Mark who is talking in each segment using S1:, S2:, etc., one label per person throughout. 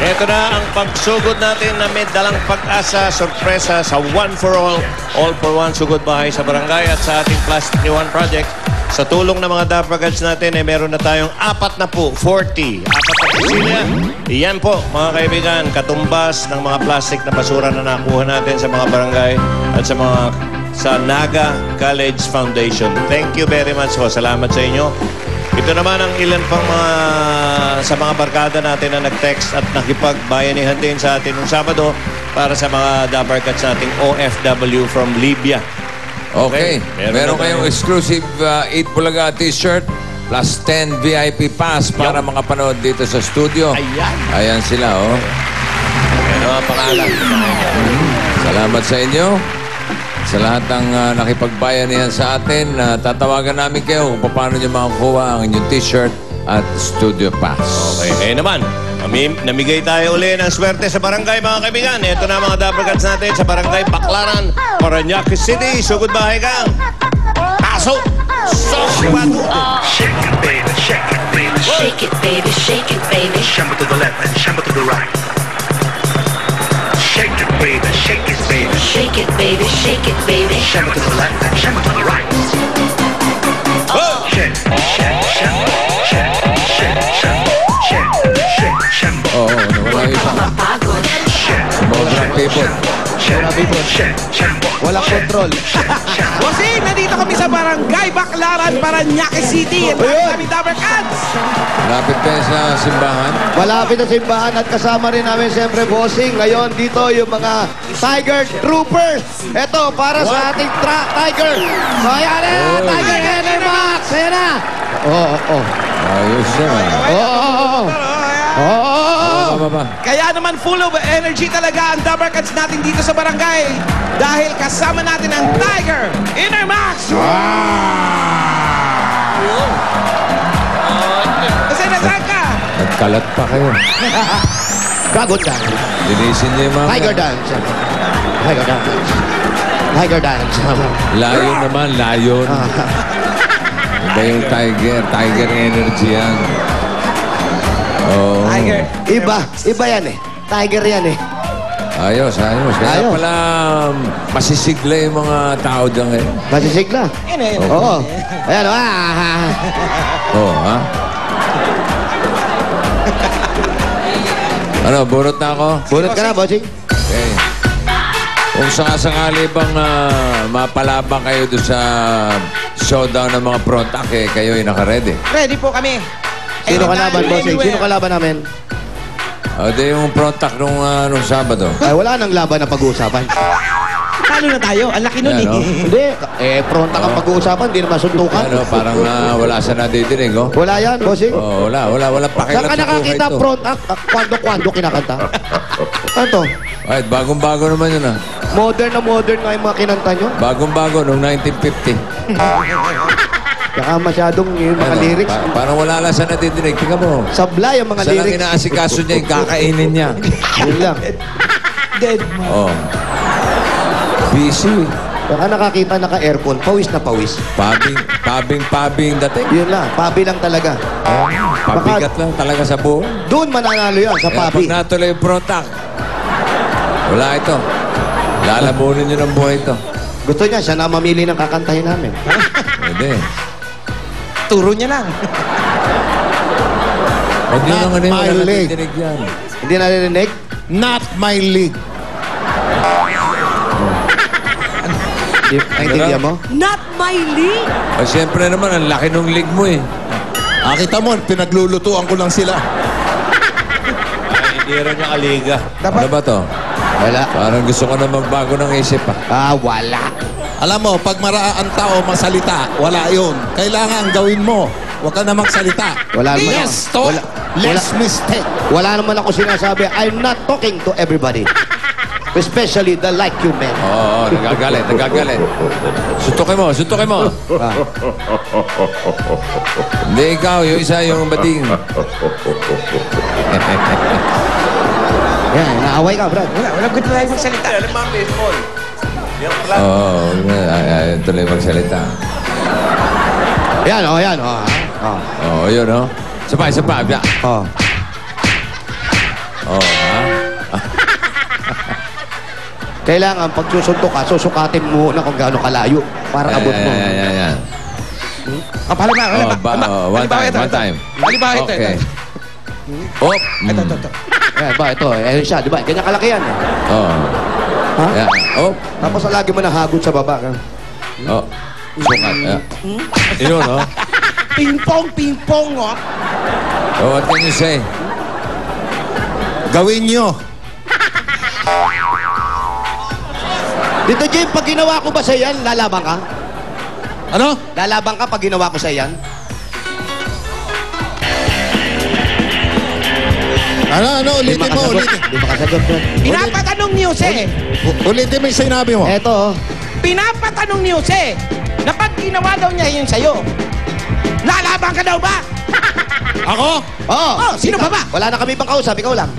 S1: Ito na ang pagsugod natin na may dalang pag-asa, sorpresa sa One for All, All for One, sugod bahay sa barangay at sa ating Plastic New One Project. Sa tulong ng mga Dapagads natin, meron na tayong 40 na pisilya. Iyan po, mga kaibigan, katumbas ng mga plastic na basura na nakuha natin sa mga barangay at sa Naga College Foundation. Thank you very much po. Salamat sa inyo. Ito naman ang ilan pang sa mga barkada natin na nag-text at nakipagbayanihan din sa atin noong Sabado para sa mga Dapagads nating OFW from Libya.
S2: Okay. Meron kayong exclusive 8 Bulaga t-shirt plus 10 VIP pass para makapanood dito sa studio.
S1: Ayan.
S2: Ayan sila, oh.
S1: Ano ang pangalan?
S2: Salamat sa inyo. Sa lahat ng nakipagbayanihan sa atin, tatawagan namin kayo kung paano nyo makakuha ang inyong t-shirt at studio pass.
S1: Okay. Ngayon naman, namigay tayo uli ng swerte sa barangay, mga kaibigan. Ito na mga Dapagads natin sa barangay Baclaran, Parañaque City. Sugod bahay kang Paso! Shake it, baby, shake it, baby.
S3: Shake it, baby, shake it, baby.
S4: Shamba to the left and shamba to the right. Shake it, baby, shake it, baby.
S3: Shake it, baby, shake it, baby.
S4: Shamba to the left and shamba to the right. Shake, shake, shamba, shake, shake, shamba, shake, shake, shamba.
S2: Oo, wala isa. Sobrang people.
S4: Shake, shamba.
S5: Walang control.
S6: Bossing, nandito kami sa barangay Baclaran, Parañaque City. At kami Dapagads.
S2: Malapit kayo sa simbahan.
S5: Malapit na simbahan at kasama rin namin siyempre bossing. Ngayon dito yung mga Tiger Troopers. Ito para sa ating Tiger. So ayan na, Tiger Henry Max. Ayan na. Oo.
S2: Ayos na.
S6: Kaya naman full of energy talaga ang Dapagads natin dito sa barangay. Dahil kasama natin ang Tiger Inner Max. Kasi nasaan ka?
S2: Nagkalat pa kayo.
S5: Dragon Dance.
S2: Linisin niyo yung mga...
S5: Tiger Dance. Tiger Dance. Tiger Dance.
S2: Lion naman, lion. Iba yung tiger. Tiger energy yan. Oh.
S6: Tiger.
S5: Iba yan eh. Tiger yan eh.
S2: Ayos. Kaya pala masisigla yung mga tao dyan ngayon.
S5: Masisigla. Oo. Ayan,
S2: Oo, ha? Ano, burot na ako?
S5: Bunot ka na, bossing.
S2: Okay. Kung sakasakali bang mapalabang kayo doon sa showdown ng mga Prontak, kayo ay naka-ready.
S6: Ready po kami.
S5: Sino kalaban, bossing? Sino kalaban namin?
S2: Di yung Prontak nung Sabado.
S5: Ay, wala nang laban na pag-uusapan.
S6: Talo na tayo. Ang laki nun
S2: Ano?
S5: Hindi. Prontak ang pag-uusapan. Hindi naman suntukan.
S2: Parang wala sa nadidinig, oh.
S5: Wala yan, bossing.
S2: Wala pakialam
S5: Saan ka
S2: sa buhay
S5: nakakita
S2: ito.
S5: Prontak? Kwando kinakanta? Ano to?
S2: Ay, bagong-bago naman yun, ah.
S5: Modern na modern nga yung mga kinanta nyo.
S2: Bagong-bago, noong 1950.
S5: Saka masyadong yung mga lyrics.
S2: Parang wala lang sa nadidinig. Tingnan mo.
S5: Sablay ang mga
S2: Sa lang
S5: lyrics.
S2: inaasikaso niya, yung kakainin niya.
S5: Yun lang.
S6: Dead.
S2: Oh. Busy.
S5: Saka nakakita naka-aircon. Pawis na pawis.
S2: Pabing dating.
S5: Yun lang. Pabi lang talaga.
S2: Pabigat lang talaga sa buo.
S5: Doon mananalo yan sa
S2: Kaya
S5: pabi.
S2: pag natuloy yung Prontak, wala ito. Lalamunin niyo ng buhay ito.
S5: Gusto niya, siya na mamili ng kakantahin namin.
S2: Pwede.
S6: Turo niya lang.
S2: Huwag niyo nang ano yung
S5: my
S2: wala
S5: leg.
S2: nadidinig yan.
S5: Hindi narinig?
S7: Not my league.
S5: Naintindihan mo?
S3: Not my league.
S2: O siyempre naman, ang laki ng lig mo eh.
S7: Kita mo, pinaglulutuan ko lang sila.
S1: Hindi rin niya kaliga.
S2: Ano ba to?
S5: Wala.
S2: Parang gusto ko na magbago ng isip ah.
S5: Wala.
S7: Alam mo, pag maraan tao masalita, wala yun. Kailangan gawin mo. Huwag ka na magsalita.
S5: Wala naman.
S7: Less talk, less mistake.
S5: Wala naman ako sinasabi. I'm not talking to everybody. Especially the like you men.
S2: Oo, nagagalit. Suntukin mo.
S5: Ah.
S2: Hindi, ikaw, yung isa, yung bading.
S5: Yan, naaway ka, Brad.
S6: Wala good tayo magsalita.
S2: Oo, ayaw tuloy magsalita.
S5: Yan, oh, yan, oh. Oh.
S2: Oo, yun, no? Isa pa.
S5: Oh.
S2: Oo, ha?
S5: Kailangan pag susuntok ka, susukatin mo na kung gaano kalayo para abot mo.
S2: Yan.
S6: Wala ba?
S2: One time.
S6: Halimbawa ito.
S2: Okay. Oh.
S6: Ito.
S5: Ayan ba, ito. Ayan siya, di ba? Ganyan kalaki yan.
S2: Oh.
S5: Ha?
S2: Yeah. Oh.
S5: Tapos lagi mo nahagot sa baba.
S2: Oh. Sukat. Yun, no?
S6: Ping-pong, oh.
S2: Oh, what can you say?
S7: Gawin nyo.
S5: Dito, Jim, pag ginawa ko ba sa yan, lalaban ka?
S7: Ano?
S5: Lalaban ka pag ginawa ko sa yan?
S7: Ulitin mo.
S5: Hindi makasagot, Brad.
S6: Pinapatanong ni Jose.
S7: Ulitin mo yung sinabi mo.
S5: Eto, oh.
S6: Pinapatanong ni Jose na pag ginawa daw niya yun sa'yo, lalaban ka daw ba?
S7: Ako?
S5: Oh,
S6: sino pa ba?
S5: Wala na kami pang kausap, ikaw lang.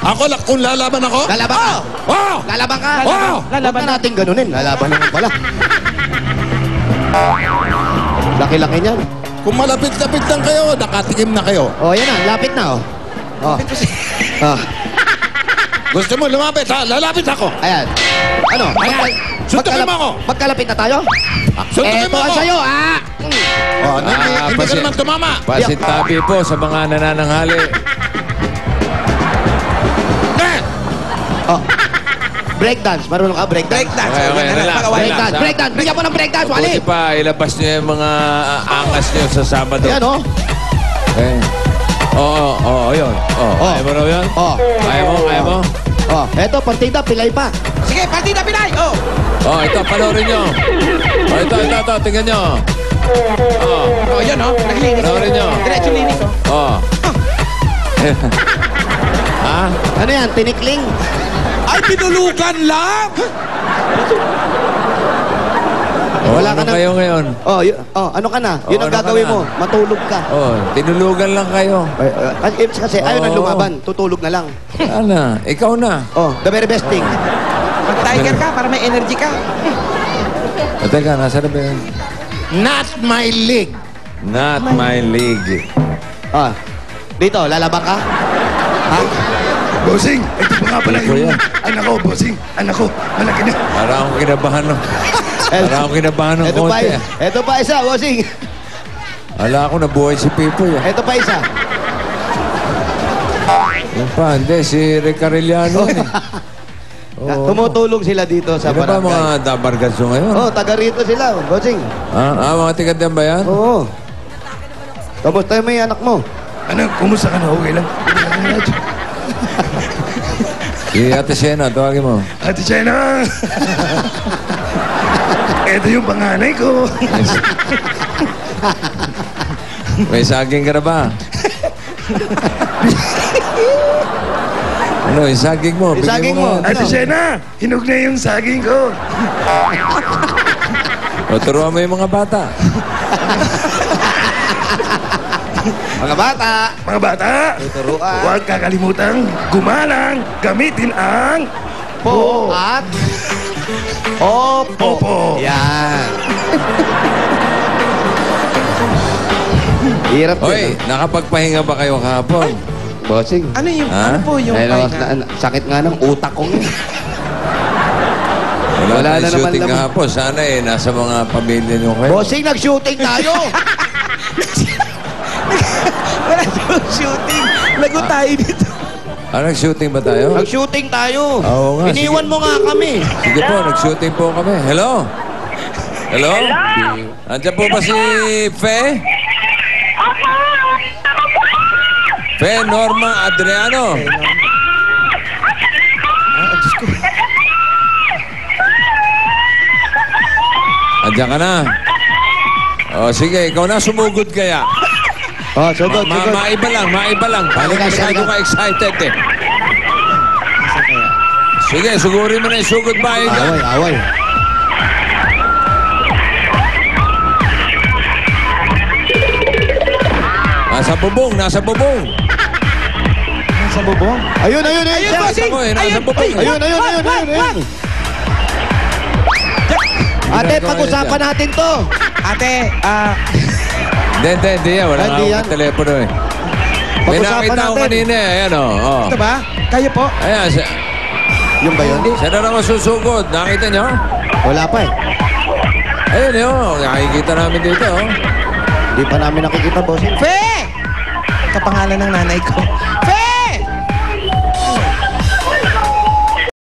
S7: Ako, kung lalaban ako?
S5: Lalaban ka.
S7: Oh!
S5: Lalaban ka.
S7: Oh!
S5: Lalaban na natin ganunin. Lalaban naman pala. Laki-laki niyan.
S7: Kung malapit-lapit lang kayo, nakatikim na kayo.
S5: Oh, yan na. Lapit na, oh. Oh. Ah.
S7: Gusto mo lumapit, ha? Lalapit ako.
S5: Ayan. Ano?
S7: Suntukin mo ako.
S5: Magkalapit na tayo?
S7: Suntukin mo
S5: Eto
S7: ako.
S5: sa'yo, ah!
S7: Oh, hindi ka naman tumama.
S2: Pasintabi po sa mga nanananghali.
S5: Oh. Breakdance. Marunong ka breakdance?
S6: Breakdance.
S2: Okay, relax.
S5: Breakdance. Breakdance. Bigyan mo ng breakdance, Wally.
S2: Buti pa, ilabas niyo yung mga angas niyo sa Sabado.
S5: Ayan, oh.
S2: Okay. Oo, yun.
S5: Oh.
S2: Ayaw mo raw yun?
S5: Oh.
S2: Ayaw mo?
S5: Oh. Eto, partida, pilay pa.
S6: Sige, partida Pinay. Oh.
S2: Oh, ito, panoorin nyo. Oh, ito, tingnan nyo.
S6: Oh, yun, oh. Naglinis.
S2: Panoorin nyo.
S6: Diretso linis, oh.
S2: Oh. Ha?
S5: Ano yan? Tinikling?
S6: Ay, pinulugan lang.
S2: Oh,
S5: Wala
S2: ano
S5: ka na-
S2: kayo ngayon?
S5: Ano ka na? Yun
S2: Oh,
S5: ang
S2: ano ka
S5: gagawin
S2: na?
S5: mo. Matulog ka.
S2: Oh, tinulugan lang kayo.
S5: Kasi ayaw nang
S2: Oo.
S5: lumaban. Tutulog na lang.
S2: Ana, ikaw na.
S5: Oh, the very best thing.
S6: Mag-tiger ka para may energy ka.
S2: O, teka, nasa na ba yun?
S7: Not my league.
S2: Not my league.
S5: Ah. Dito, lalaban ka? Ha?
S4: Bossing, ito pa nga pala
S2: Ito
S4: yung
S2: yan.
S4: anak ko, bossing. Anak ko, malaki na.
S2: Para akong kinabahan no. Para akong kinabahan ng
S5: Ito pa,
S2: konti.
S5: ito pa isa, bossing.
S2: Ala ako, nabuhay si Pipoy.
S5: Ito pa isa.
S2: Yung pa, hindi, si Rick Arellano.
S5: Tumutulong sila dito sa
S2: Ano ba
S5: barangay.
S2: mga dabargatso ngayon?
S5: Oh, taga rito sila, bossing.
S2: Mga tigadyan ba yan?
S5: Oo. Kamusta yung may anak mo?
S4: Ano, kumusta ka na? Okay lang.
S2: Si Ate Sena, tawagin mo.
S4: Ate Chena! Ito yung panganay ko.
S2: May saging ka na ba? Ano, yung saging mo?
S5: Yung
S2: Bigyan
S5: saging mo.
S2: nga.
S4: Ate Chena, hinog na yung saging ko.
S2: O, turuan mo yung mga bata.
S5: Mga bata.
S4: Mga bata,
S5: Tuturuan.
S4: huwag kakalimutang gumalang, gamitin ang
S5: Po at Opo.
S4: Opo.
S5: Yan. Hirap din.
S2: Hoy, nakapagpahinga ba kayo kahapon?
S5: Bossing.
S6: Ano yung,
S2: Ha?
S6: ano po yung
S5: Sakit nga ng utak ko.
S2: Wala
S5: Wala
S2: tayong
S5: na naman
S2: shooting
S5: naman.
S2: kahapon. Sana nasa mga pamilya niyo kayo.
S5: Bossing, nag-shooting tayo.
S6: wala yung shooting. Lago tayo dito.
S2: Nag-shooting ba tayo?
S5: Nag-shooting tayo.
S2: Oo nga,
S5: Iniwan
S2: sige.
S5: mo nga kami.
S2: Sige po, nag-shooting po kami. Hello? Hello? Andiyan po ba si Fe? Fe Norma Adriano. Andiyan ka na. O sige, ikaw na sumugod kaya.
S5: Oh, sugod, sugod.
S2: Maiba lang. Parang
S5: Halika,
S2: masyado
S5: halika.
S2: ka excited eh. Sige, sugurin mo na yung sugod bahay ka.
S5: Away.
S2: Nasa bubong.
S6: Sa bubong.
S5: Ayun,
S6: Ayun,
S5: siya.
S6: bossing!
S2: Ako eh, nasa
S6: Ayun!
S2: bubong.
S5: Ayun. Ate, pag-usapan natin to.
S6: Ate,
S2: Hindi yan. Wala
S5: Hindi
S2: nga
S5: yan.
S2: akong telepono eh. May
S5: Pag-usapan
S2: nakita ko
S5: natin.
S2: kanina eh. Ayan o. Oh.
S6: ito ba? Kayo po?
S2: Ayan.
S5: Yung ba yun?
S2: Siya na lang masusugod. Nakita nyo?
S5: Wala pa eh.
S2: Ayun yun. Nakikita namin dito. Oh.
S5: Hindi pa namin nakikita, bossing.
S6: Fe! Kapangalan ng nanay ko. Fe!